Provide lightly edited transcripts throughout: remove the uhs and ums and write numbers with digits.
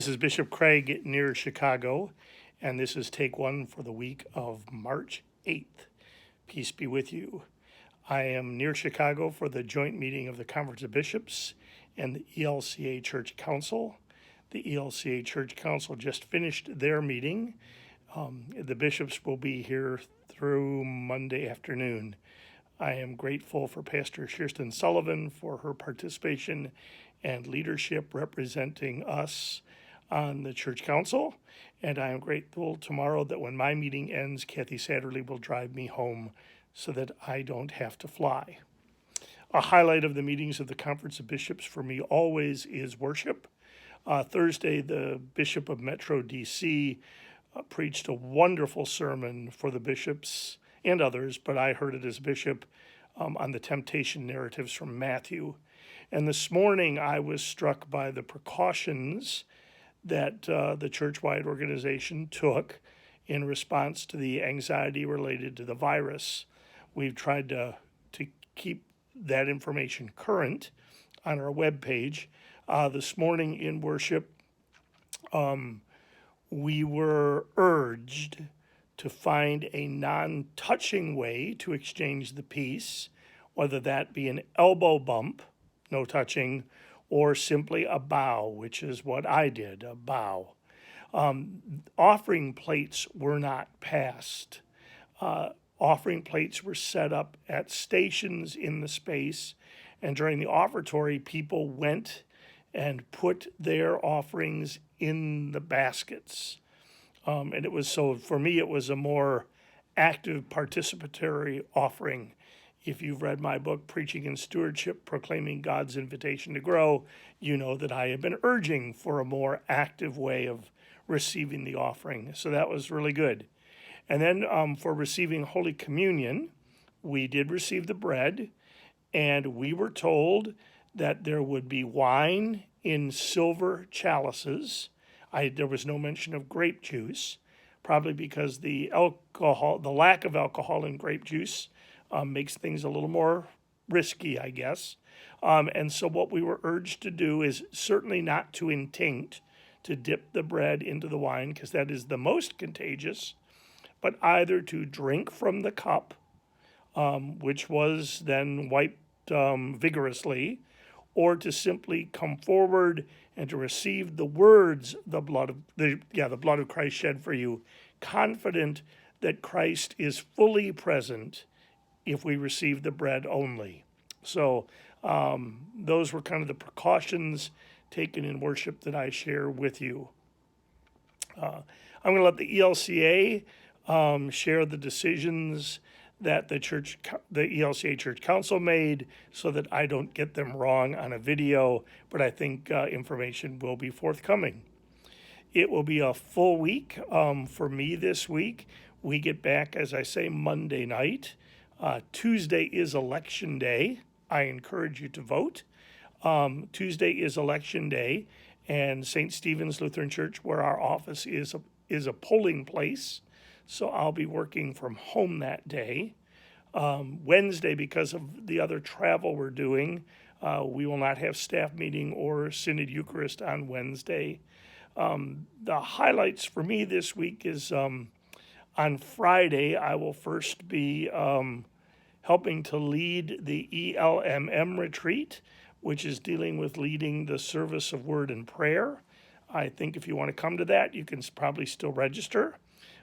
This is Bishop Craig near Chicago, and this is take one for the week of March 8th. Peace be with you. I am near Chicago for the joint meeting of the Conference of Bishops and the ELCA Church Council. The ELCA Church Council just finished their meeting. The bishops will be here through Monday afternoon. I am grateful for Pastor Kirsten Sullivan for her participation and leadership representing us on the church council, and I am grateful tomorrow that when my meeting ends, Kathy Satterlee will drive me home so that I don't have to fly. A highlight of the meetings of the Conference of Bishops for me always is worship. Thursday, the Bishop of Metro DC preached a wonderful sermon for the bishops and others, but I heard it as bishop on the temptation narratives from Matthew. And this morning I was struck by the precautions that the church-wide organization took in response to the anxiety related to the virus. We've tried to keep that information current on our webpage. This morning in worship, we were urged to find a non-touching way to exchange the peace, whether that be an elbow bump, no touching, or simply a bow, which is what I did, a bow. Offering plates were not passed. Offering plates were set up at stations in the space, and during the offertory, people went and put their offerings in the baskets. And it was, so for me, it was a more active participatory offering. If you've read my book, Preaching in Stewardship, Proclaiming God's Invitation to Grow, you know that I have been urging for a more active way of receiving the offering. So that was really good. And then for receiving Holy Communion, we did receive the bread, and we were told that there would be wine in silver chalices. There was no mention of grape juice, probably because the lack of alcohol in grape juice makes things a little more risky, I guess. And so what we were urged to do is certainly not to intinct, to dip the bread into the wine, because that is the most contagious, but either to drink from the cup, which was then wiped vigorously, or to simply come forward and to receive the words, the blood of Christ shed for you, confident that Christ is fully present if we receive the bread only. So those were kind of the precautions taken in worship that I share with you. I'm going to let the ELCA share the decisions that the ELCA Church Council made so that I don't get them wrong on a video, but I think information will be forthcoming. It will be a full week for me this week. We get back, as I say, Monday night. Tuesday is Election Day. I encourage you to vote. Tuesday is Election Day, and St. Stephen's Lutheran Church, where our office is a polling place, so I'll be working from home that day. Wednesday, because of the other travel we're doing, we will not have staff meeting or Synod Eucharist on Wednesday. The highlights for me this week is on Friday, I will first be helping to lead the ELMM retreat, which is dealing with leading the service of word and prayer. I think if you want to come to that, you can probably still register.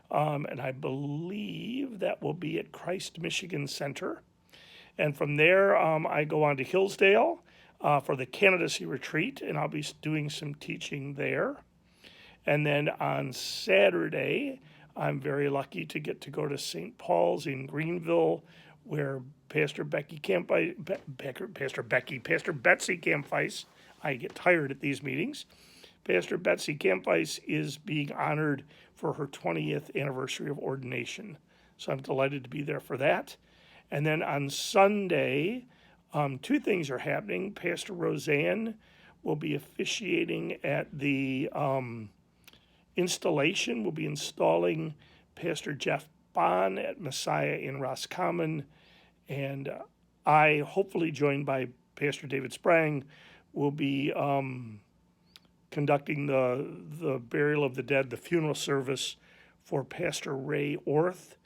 And I believe that will be at Christ Michigan Center. And from there, I go on to Hillsdale for the candidacy retreat, and I'll be doing some teaching there. And then on Saturday, I'm very lucky to get to go to St. Paul's in Greenville, where Pastor Betsy Campfeis, I get tired at these meetings. Pastor Betsy Campfeis is being honored for her 20th anniversary of ordination. So I'm delighted to be there for that. And then on Sunday, two things are happening. Pastor Roseanne will be officiating at the installation. We'll be installing Pastor Jeff Bond at Messiah in Roscommon. And I, hopefully joined by Pastor David Sprang, will be conducting the burial of the dead, the funeral service for Pastor Ray Orth,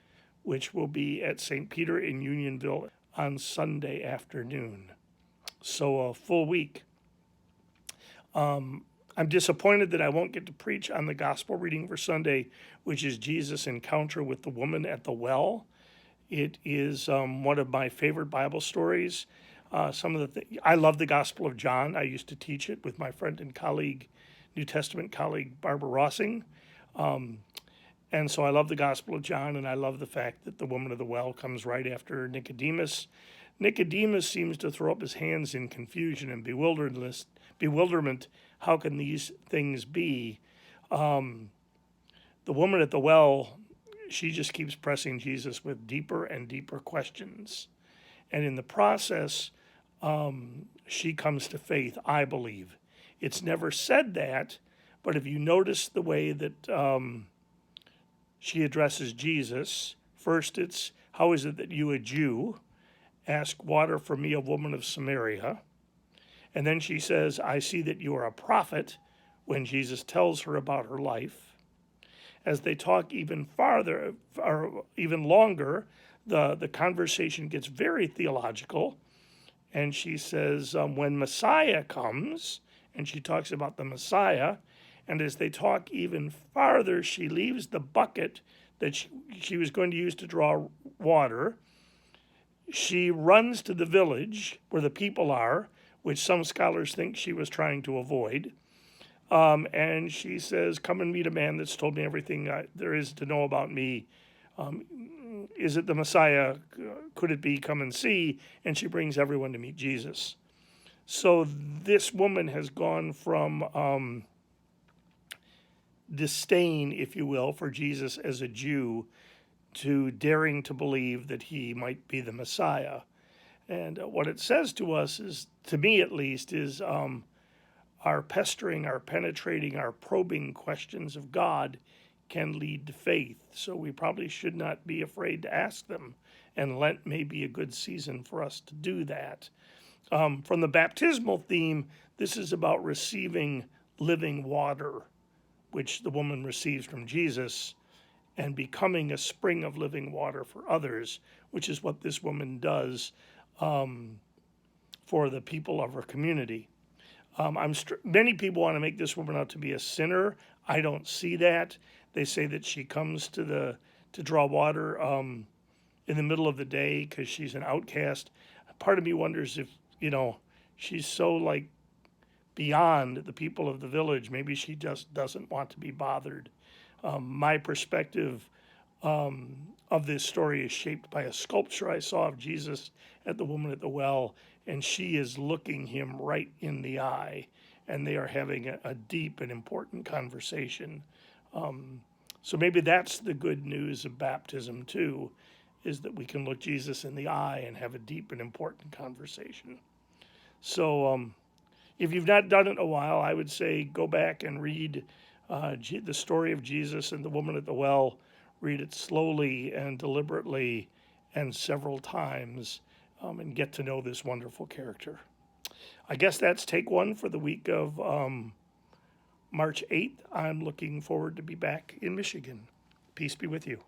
which will be at St. Peter in Unionville on Sunday afternoon. So a full week. I'm disappointed that I won't get to preach on the gospel reading for Sunday, which is Jesus' encounter with the woman at the well. It is one of my favorite Bible stories. I love the Gospel of John. I used to teach it with my friend and colleague, New Testament colleague Barbara Rossing. And so I love the Gospel of John, and I love the fact that the woman of the well comes right after Nicodemus. Nicodemus seems to throw up his hands in confusion and bewilderment. How can these things be? The woman at the well, she just keeps pressing Jesus with deeper and deeper questions. And in the process, she comes to faith, I believe. It's never said that, but if you notice the way that she addresses Jesus, first it's, how is it that you, a Jew, ask water for me, a woman of Samaria? And then she says, I see that you are a prophet, when Jesus tells her about her life. As they talk even farther, or even longer, the conversation gets very theological. And she says, when Messiah comes, and she talks about the Messiah, and as they talk even farther, she leaves the bucket that she was going to use to draw water. She runs to the village where the people are, which some scholars think she was trying to avoid. And she says, come and meet a man that's told me everything there is to know about me. Is it the Messiah? Could it be? Come and see. And she brings everyone to meet Jesus. So this woman has gone from disdain, if you will, for Jesus as a Jew to daring to believe that he might be the Messiah. And what it says to us is, to me at least, is our pestering, our penetrating, our probing questions of God can lead to faith. So we probably should not be afraid to ask them. And Lent may be a good season for us to do that. From the baptismal theme, this is about receiving living water, which the woman receives from Jesus, and becoming a spring of living water for others, which is what this woman does for the people of her community. Many people want to make this woman out to be a sinner. I don't see that. They say that she comes to draw water in the middle of the day because she's an outcast. Part of me wonders if, she's so beyond the people of the village. Maybe she just doesn't want to be bothered. My perspective of this story is shaped by a sculpture I saw of Jesus at the woman at the well, and she is looking him right in the eye, and they are having a deep and important conversation. So maybe that's the good news of baptism too, is that we can look Jesus in the eye and have a deep and important conversation. So if you've not done it in a while, I would say go back and read the story of Jesus and the woman at the well. Read it slowly and deliberately and several times and get to know this wonderful character. I guess that's take one for the week of March 8th. I'm looking forward to be back in Michigan. Peace be with you.